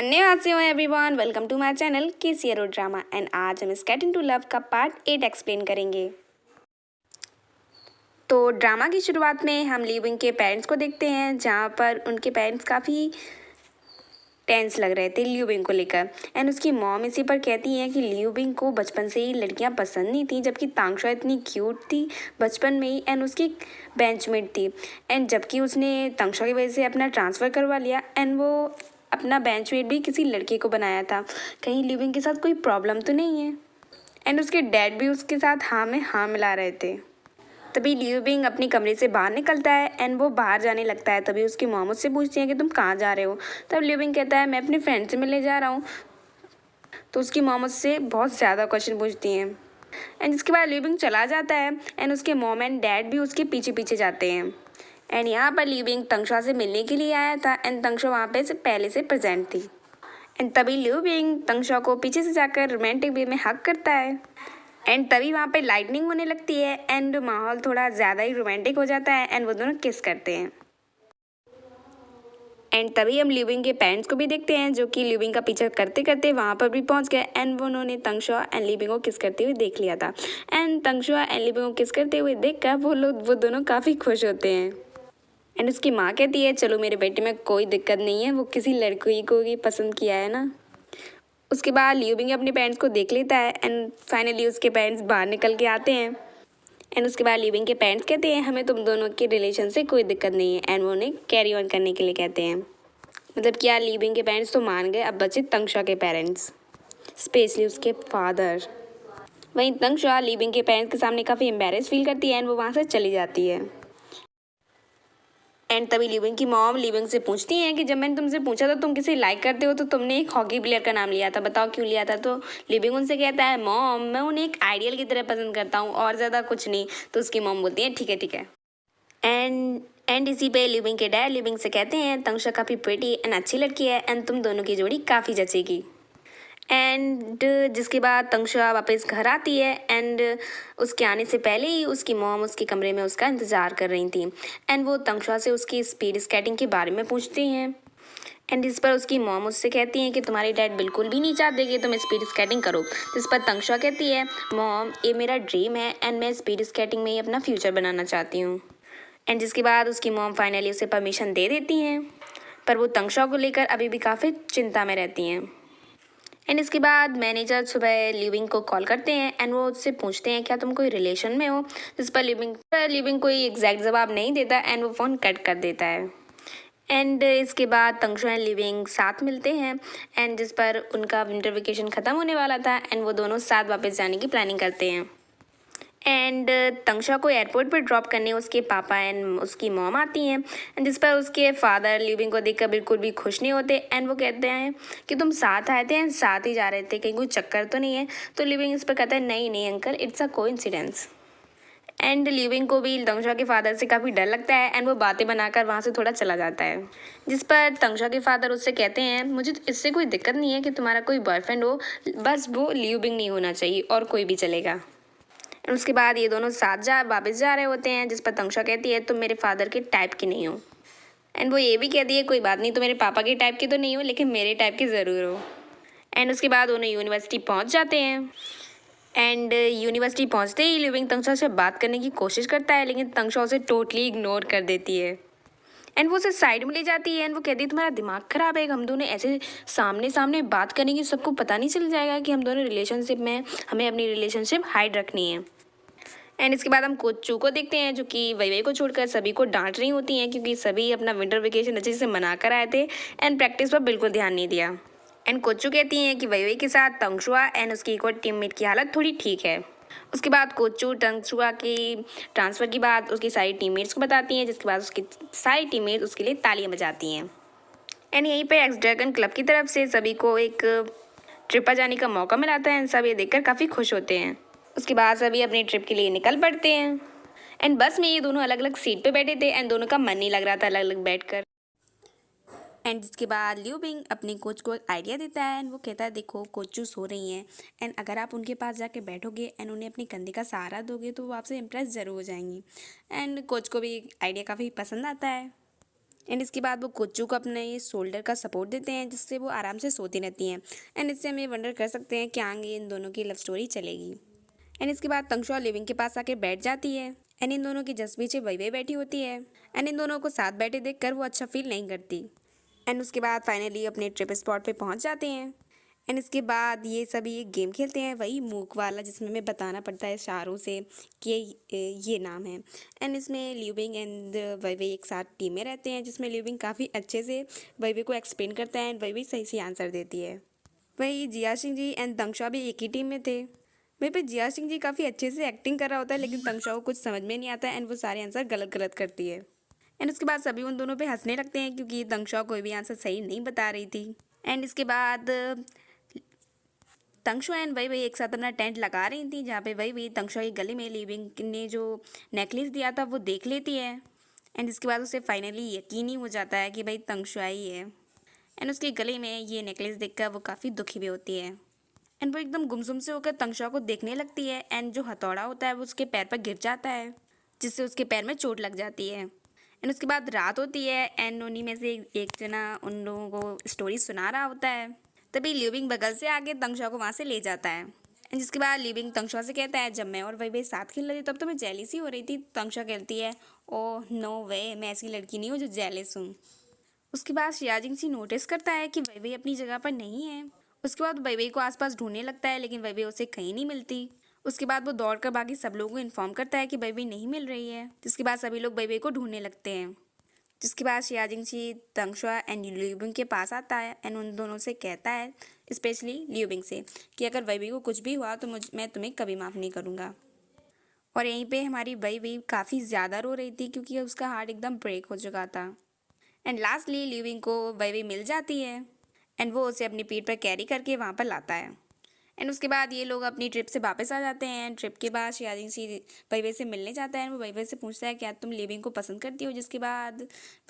अन्यवासेयो everyone, welcome to my channel KCRO drama. And आज हम skate into love का part 8 explain करेंगे। तो ड्रामा की शुरुआत में हम लिविंग के पेरेंट्स को देखते हैं, जहाँ पर उनके पेरेंट्स काफ़ी टेंस लग रहे थे लिविंग को लेकर। एंड उसकी मॉम इसी पर कहती हैं कि लिविंग को बचपन से ही लड़कियां पसंद नहीं थी, जबकि तांगशा इतनी क्यूट थी बचपन में ही एंड उसकी बेंचमेट थी। एंड जबकि उसने तांगशा की वजह से अपना ट्रांसफ़र करवा लिया एंड वो अपना बेंचमेट भी किसी लड़के को बनाया था। कहीं लिविंग के साथ कोई प्रॉब्लम तो नहीं है। एंड उसके डैड भी उसके साथ हाँ में हाँ मिला रहे थे। तभी लिविंग अपनी कमरे से बाहर निकलता है एंड वो बाहर जाने लगता है। तभी उसकी मॉम उससे पूछती है कि तुम कहाँ जा रहे हो। तब लिविंग कहता है मैं अपनी फ्रेंड से मिलने जा रहा हूँ। तो उसकी मॉम उससे बहुत ज़्यादा क्वेश्चन पूछती हैं एंड इसके बाद लिविंग चला जाता है एंड उसके मॉम एंड डैड भी उसके पीछे पीछे जाते हैं। एंड यहाँ पर लिविंग तंगशा से मिलने के लिए आया था एंड तंगशा वहाँ पे से पहले से प्रेजेंट थी। एंड तभी लिविंग तंगशा को पीछे से जाकर रोमांटिक वे में हक करता है। एंड तभी वहाँ पे लाइटनिंग होने लगती है एंड माहौल थोड़ा ज़्यादा ही रोमांटिक हो जाता है एंड वो दोनों किस करते हैं। एंड तभी हम लिविंग के पेरेंट्स को भी देखते हैं, जो कि लिविंग का पीछा करते करते वहाँ पर भी पहुँच गए एंड वो उन्होंने तंगशा एंड लिविंग को किस करते हुए देख लिया था। एंड तंगशा एंड लिविंग को किस करते हुए देखकर वो दोनों काफ़ी खुश होते हैं। एंड उसकी माँ कहती है चलो मेरे बेटे में कोई दिक्कत नहीं है, वो किसी लड़की को ही पसंद किया है ना। उसके बाद लिविंग अपने पेरेंट्स को देख लेता है एंड फाइनली उसके पेरेंट्स बाहर निकल के आते हैं। एंड उसके बाद लिविंग के पेरेंट्स कहते हैं हमें तुम दोनों के रिलेशन से कोई दिक्कत नहीं है एंड वो उन्हें कैरी ऑन करने के लिए कहते हैं। मतलब कि यार लिविंग के पेरेंट्स तो मान गए, अब बचे तंगशा के पेरेंट्स, स्पेशली उसके फादर। वहीं तंगशा लिविंग के पेरेंट्स के सामने काफ़ी एम्बेरस फील करती है एंड वो वहाँ से चली जाती है। एंड तभी लिविंग की मॉम लिविंग से पूछती हैं कि जब मैंने तुमसे पूछा था तुम किसे लाइक करते हो तो तुमने एक हॉकी प्लेयर का नाम लिया था, बताओ क्यों लिया था। तो लिविंग उनसे कहता है मॉम मैं उन्हें एक आइडियल की तरह पसंद करता हूँ और ज़्यादा कुछ नहीं। तो उसकी मॉम बोलती है ठीक है ठीक है। एंड इसी पे लिविंग के डैड लिविंग से कहते हैं तंगशा काफ़ी प्रिटी एंड अच्छी लड़की है एंड तुम दोनों की जोड़ी काफ़ी जचेगी। एंड जिसके बाद तंगशा वापस घर आती है एंड उसके आने से पहले ही उसकी मॉम उसके कमरे में उसका इंतज़ार कर रही थी एंड वो तंगशा से उसकी स्पीड स्केटिंग के बारे में पूछती हैं। एंड इस पर उसकी मॉम उससे कहती हैं कि तुम्हारे डैड बिल्कुल भी नहीं चाहते कि तुम स्पीड स्केटिंग करो। जिस पर तंगशा कहती है मॉम ये मेरा ड्रीम है एंड मैं स्पीड स्केटिंग में ही अपना फ्यूचर बनाना चाहती हूँ। एंड जिसके बाद उसकी मॉम फाइनली उसे परमिशन दे देती हैं, पर वो तंगशा को लेकर अभी भी काफ़ी चिंता में रहती हैं। एंड इसके बाद मैनेजर सुबह लिविंग को कॉल करते हैं एंड वो उससे पूछते हैं क्या तुम कोई रिलेशन में हो। जिस पर लिविंग कोई एग्जैक्ट जवाब नहीं देता एंड वो फ़ोन कट कर देता है। एंड इसके बाद तंगशा एंड लिविंग साथ मिलते हैं एंड जिस पर उनका विंटर वेकेशन ख़त्म होने वाला था एंड वो दोनों साथ वापस जाने की प्लानिंग करते हैं। एंड तंगशा को एयरपोर्ट पर ड्रॉप करने उसके पापा एंड उसकी मॉम आती हैं एंड जिस पर उसके फादर लिविंग को देखकर बिल्कुल भी खुश नहीं होते एंड वो कहते हैं कि तुम साथ आए थे एंड साथ ही जा रहे थे, कहीं कोई चक्कर तो नहीं है। तो लिविंग इस पर कहता है नहीं नहीं uncle, it's a coincidence. And living को भी तंगशा के फादर से काफ़ी डर लगता है एंड वो बातें बनाकर वहाँ से थोड़ा चला जाता है। जिस पर तंगशा के फादर उससे कहते हैं मुझे तो इससे कोई दिक्कत नहीं है कि तुम्हारा कोई बॉयफ्रेंड हो, बस वो लिविंग नहीं होना चाहिए और कोई भी चलेगा। उसके बाद ये दोनों साथ वापस जा रहे होते हैं, जिस पर तंगशा कहती है तुम मेरे फादर के टाइप की नहीं हो। एंड वो ये भी कहती है कोई बात नहीं, तो मेरे पापा के टाइप की तो नहीं हो लेकिन मेरे टाइप की ज़रूर हो। एंड उसके बाद उन्हें यूनिवर्सिटी पहुंच जाते हैं एंड यूनिवर्सिटी पहुंचते ही लिविंग तंगशा से बात करने की कोशिश करता है लेकिन तंगशा उसे टोटली इग्नोर कर देती है। एंड वो उसे साइड में ले जाती है एंड वो कहती है तुम्हारा दिमाग ख़राब है, हम दोनों ऐसे सामने सामने बात करेंगे सबको पता नहीं चल जाएगा कि हम दोनों रिलेशनशिप में, हमें अपनी रिलेशनशिप हाइड रखनी है। एंड इसके बाद हम कोच्चू को देखते हैं, जो कि वई को छोड़कर सभी को डांट रही होती हैं क्योंकि सभी अपना विंटर वेकेशन अच्छे से मना कर आए थे एंड प्रैक्टिस पर बिल्कुल ध्यान नहीं दिया। एंड कोच्चू कहती हैं कि वई के साथ तंगशुआ एंड उसकी एक और टीममेट की हालत थोड़ी ठीक है। उसके बाद कोच्चू तंगशुआ की ट्रांसफ़र की बात उसकी सारी टीममेट्स को बताती हैं, जिसके बाद उसकी सारी टीममेट्स उसके लिए तालियां बजाती हैं। एंड यहीं पे एक्स ड्रैगन क्लब की तरफ से सभी को एक ट्रिप पर जाने का मौका मिलाता है एंड सब ये देखकर काफ़ी खुश होते हैं। उसके बाद सभी अपनी ट्रिप के लिए निकल पड़ते हैं एंड बस में ये दोनों अलग अलग सीट पे बैठे थे एंड दोनों का मन नहीं लग रहा था अलग अलग बैठकर। एंड जिसके बाद लिविंग अपने कोच को एक आइडिया देता है एंड वो कहता है देखो कोचू सो रही हैं एंड अगर आप उनके पास जाके बैठोगे एंड उन्हें अपने कंधे का सहारा दोगे तो वो आपसे इम्प्रेस ज़रूर हो जाएंगी। एंड कोच को भी आइडिया काफ़ी पसंद आता है एंड इसके बाद वो कोचू को अपने ये शोल्डर का सपोर्ट देते हैं जिससे वो आराम से सोती रहती हैं। एंड इससे हम ये वंडर कर सकते हैं कि आगे इन दोनों की लव स्टोरी चलेगी। एंड इसके बाद तंगशुआ लिविंग के पास आके बैठ जाती है एंड इन दोनों की जस्ट पीछे वही बैठी होती है। एंड इन दोनों को साथ बैठे देखकर वो अच्छा फील नहीं करती। एंड उसके बाद फाइनली अपने ट्रिप स्पॉट पे पहुंच जाते हैं। एंड इसके बाद ये सभी एक गेम खेलते हैं, वही मूक वाला जिसमें हमें बताना पड़ता है इशारों से कि ये नाम है। एंड इसमें ल्यूबिंग एंड वैवे एक साथ टीम में रहते हैं जिसमें ल्यूबिंग काफ़ी अच्छे से वैवे को एक्सप्लेन करता है एंड वैवे सही से आंसर देती है। वही जिया सिंह जी एंड तंगशुआ भी एक ही टीम में थे। वहीं पे जिया सिंह जी काफ़ी अच्छे से एक्टिंग कर रहा होता है लेकिन तंगशुआ को कुछ समझ में नहीं आता एंड वो सारे आंसर गलत गलत करती है। एंड उसके बाद सभी उन दोनों पे हंसने लगते हैं क्योंकि तंगशुआ कोई भी आंसर सही नहीं बता रही थी। एंड इसके बाद तंगशुआ एंड वही एक साथ अपना टेंट लगा रही थी जहाँ पे वही तंगशुआ की गले में लिविंग ने जो नेकलेस दिया था वो देख लेती है। एंड इसके बाद उसे फाइनली यकीन ही हो जाता है कि भाई तंगशुआ ही है। एंड उसके गले में ये नेकलेस देखकर वो काफ़ी दुखी भी होती है। एंड वो एकदम गुमसुम से होकर तंगशुआ को देखने लगती है एंड जो हथौड़ा होता है वो उसके पैर पर गिर जाता है जिससे उसके पैर में चोट लग जाती है। एंड उसके बाद रात होती है एंड उन्हीं में से एक जना उन लोगों को स्टोरी सुना रहा होता है। तभी ल्यूबिंग बगल से आके तंगशुआ को वहाँ से ले जाता है। एंड जिसके बाद ल्यूबिंग तंगशुआ से कहता है जब मैं और वही साथ खेल रही थी तब तो मैं जेलिस ही हो रही थी। तंगशुआ कहती है ओह नो वे, मैं ऐसी लड़की नहीं हूँ जो जेलिस हूँ। उसके बाद शियाजिंग सी नोटिस करता है कि वही अपनी जगह पर नहीं है। उसके बाद वही को आसपास ढूंढने लगता है लेकिन वही उसे कहीं नहीं मिलती। उसके बाद वो दौड़कर बाकी सब लोगों को इन्फॉर्म करता है कि वही नहीं मिल रही है जिसके बाद सभी लोग वही को ढूंढने लगते हैं। जिसके बाद शियाजिंग सी तंगशुआ एंड ल्यूबिंग के पास आता है एंड उन दोनों से कहता है स्पेशली ल्यूबिंग से कि अगर वही को कुछ भी हुआ तो मैं तुम्हें कभी माफ़ नहीं करूँगा। और यहीं पे हमारी वही काफ़ी ज़्यादा रो रही थी क्योंकि उसका हार्ट एकदम ब्रेक हो चुका था। एंड लास्टली ल्यूबिंग को वही मिल जाती है एंड वो उसे अपनी पीठ पर कैरी करके वहाँ पर लाता है। एंड उसके बाद ये लोग अपनी ट्रिप से वापस आ जाते हैं। एंड ट्रिप के बाद शियाजिंग सी वही से मिलने जाता है। वो वही से पूछता है क्या तुम लिविंग को पसंद करती हो, जिसके बाद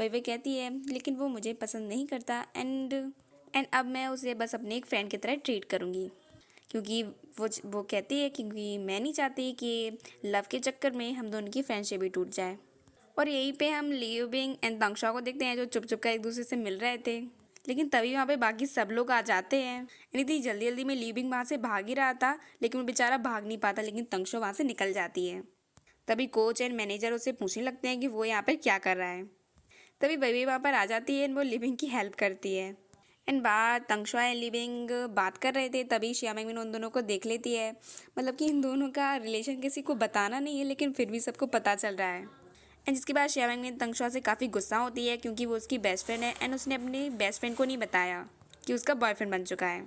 वही कहती है लेकिन वो मुझे पसंद नहीं करता एंड अब मैं उसे बस अपने एक फ्रेंड की तरह ट्रीट करूँगी क्योंकि वो कहती है क्योंकि मैं नहीं चाहती कि लव के चक्कर में हम दोनों की फ्रेंडशिप भी टूट जाए। और यहीं पे हम ल्यूबिंग एंड तंगशुआ को देखते हैं जो चुप चुप कर एक दूसरे से मिल रहे थे। लेकिन तभी वहाँ पे बाकी सब लोग आ जाते हैं। इतनी जल्दी जल्दी में ल्यूबिंग वहाँ से भाग ही रहा था लेकिन वो बेचारा भाग नहीं पाता लेकिन तंगशुआ वहाँ से निकल जाती है। तभी कोच एंड मैनेजर उसे पूछने लगते हैं कि वो यहाँ पर क्या कर रहा है। तभी वही वहाँ पर आ जाती है एंड वो लिविंग की हेल्प करती है। एंड बाहर तंगशुआ एंड लिविंग बात कर रहे थे तभी शिया मिंग उन दोनों को देख लेती है। मतलब कि इन दोनों का रिलेशन किसी को बताना नहीं है लेकिन फिर भी सबको पता चल रहा है। एंड जिसके बाद शिया मिंग तंगशुआ से काफ़ी गुस्सा होती है क्योंकि वो उसकी बेस्ट फ्रेंड है एंड उसने अपने बेस्ट फ्रेंड को नहीं बताया कि उसका बॉयफ्रेंड बन चुका है।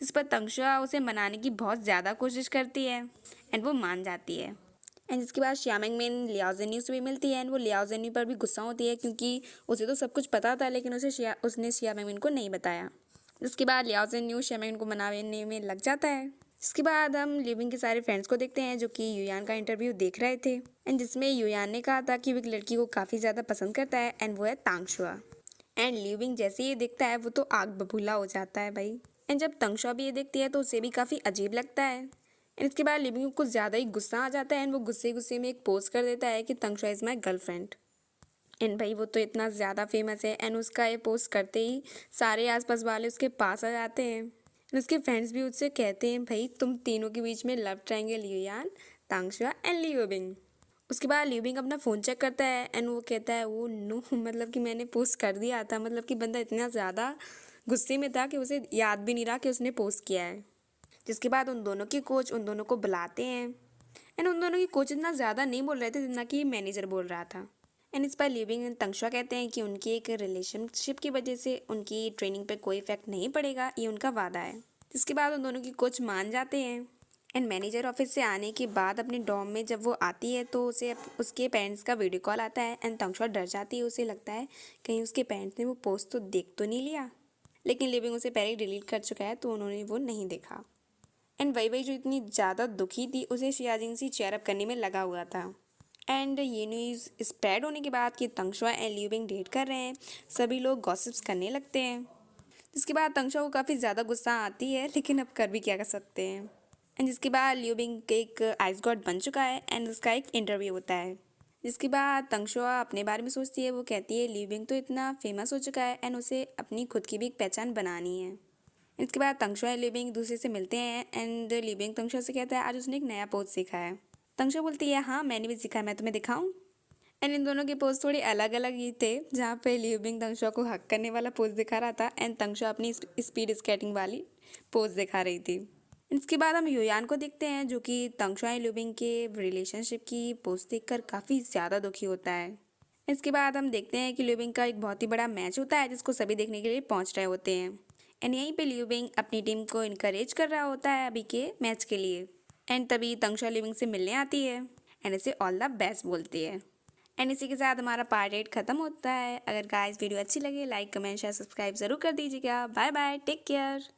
जिस पर तंगशुआ उसे मनाने की बहुत ज़्यादा कोशिश करती है एंड वो मान जाती है। एंड जिसके बाद शिया मिंग लियाओ ज़ेन्यू से भी मिलती है एंड वो लियाओ ज़ेन्यू पर भी गुस्सा होती है क्योंकि उसे तो सब कुछ पता था लेकिन उसने शिया मिंग को नहीं बताया। जिसके बाद लियाओ ज़ेन्यू शिया मिंग को मनाने में लग जाता है। इसके बाद हम लिविंग के सारे फ्रेंड्स को देखते हैं जो कि युयान का इंटरव्यू देख रहे थे एंड जिसमें युयान ने कहा था कि वो एक लड़की को काफ़ी ज़्यादा पसंद करता है एंड वो है तंगशुआ। एंड लिविंग जैसे ही देखता है वो तो आग बबूला हो जाता है भाई। एंड जब तंगशुआ भी ये देखती है तो उसे भी काफ़ी अजीब लगता है। एंड इसके बाद लिविंग को कुछ ज़्यादा ही गुस्सा आ जाता है एंड वो गुस्से गुस्से में एक पोस्ट कर देता है कि तंगशुआ इज़ माई गर्लफ्रेंड। एंड भाई वो तो इतना ज़्यादा फेमस है एंड उसका ये पोस्ट करते ही सारे आसपास वाले उसके पास आ जाते हैं। उसके फ्रेंड्स भी उससे कहते हैं भाई तुम तीनों के बीच में लव ट्रायंगल युयान, तंगशुआ एंड लिविंग। उसके बाद लिविंग अपना फ़ोन चेक करता है एंड वो कहता है वो नो मतलब कि मैंने पोस्ट कर दिया था। मतलब कि बंदा इतना ज़्यादा गुस्से में था कि उसे याद भी नहीं रहा कि उसने पोस्ट किया है। जिसके बाद उन दोनों के कोच उन दोनों को बुलाते हैं एंड उन दोनों की कोच इतना ज़्यादा नहीं बोल रहे थे जितना कि मैनेजर बोल रहा था। एंड इस पर लिविंग एंड तंगशुआ कहते हैं कि उनकी एक रिलेशनशिप की वजह से उनकी ट्रेनिंग पे कोई इफेक्ट नहीं पड़ेगा, ये उनका वादा है। जिसके बाद उन दोनों की कोच मान जाते हैं। एंड मैनेजर ऑफिस से आने के बाद अपने डॉर्म में जब वो आती है तो उसे उसके पेरेंट्स का वीडियो कॉल आता है एंड तंगशुआ डर जाती है। उसे लगता है कहीं उसके पेरेंट्स ने वो पोस्ट तो देख तो नहीं लिया, लेकिन लिविंग उसे पहले ही डिलीट कर चुका है तो उन्होंने वो नहीं देखा। एंड वही जो इतनी ज़्यादा दुखी थी उसे शियाजिंग सी चेयर अप करने में लगा हुआ था। एंड ये न्यूज़ स्प्रेड होने के बाद कि तंगशुआ एंड लिविंग डेट कर रहे हैं सभी लोग गॉसिप्स करने लगते हैं। जिसके बाद तंगशुआ को काफ़ी ज़्यादा गुस्सा आती है लेकिन अब कर भी क्या कर सकते हैं। एंड जिसके बाद लिविंग एक आइस गॉड बन चुका है एंड उसका एक इंटरव्यू होता है जिसके बाद तंगशुआ अपने बारे में सोचती है। वो कहती है लीबिंग तो इतना फेमस हो चुका है एंड उसे अपनी खुद की भी एक पहचान बनानी है। इसके बाद तंगशुआ और लीबिंग एक दूसरे से मिलते हैं एंड लीबिंग तंगशुआ से कहता है आज उसने एक नया पोज सीखा है। तंगशुआ बोलती है हाँ मैंने भी सीखा है, मैं तुम्हें दिखाऊं। एंड इन दोनों के पोज थोड़े अलग अलग ही थे, जहाँ पे लीबिंग तंगशुआ को हक करने वाला पोज दिखा रहा था एंड तंगशुआ अपनी स्पीड स्केटिंग वाली पोज दिखा रही थी। इसके बाद हम युयान को देखते हैं जो कि तंगशुआ और ल्यूबिंग के रिलेशनशिप की पोस्ट देखकर काफ़ी ज़्यादा दुखी होता है। इसके बाद हम देखते हैं कि ल्यूबिंग का एक बहुत ही बड़ा मैच होता है जिसको सभी देखने के लिए पहुंच रहे होते हैं एंड यहीं पे ल्यूबिंग अपनी टीम को इनकरेज कर रहा होता है अभी के मैच के लिए। एंड तभी तंगशुआ ल्यूबिंग से मिलने आती है एंड इसे ऑल द बेस्ट बोलती है। एंड इसी के साथ हमारा पार्ट 8 खत्म होता है। अगर गाइस वीडियो अच्छी लगे लाइक कमेंट शेयर सब्सक्राइब ज़रूर कर दीजिएगा। Bye bye, take care.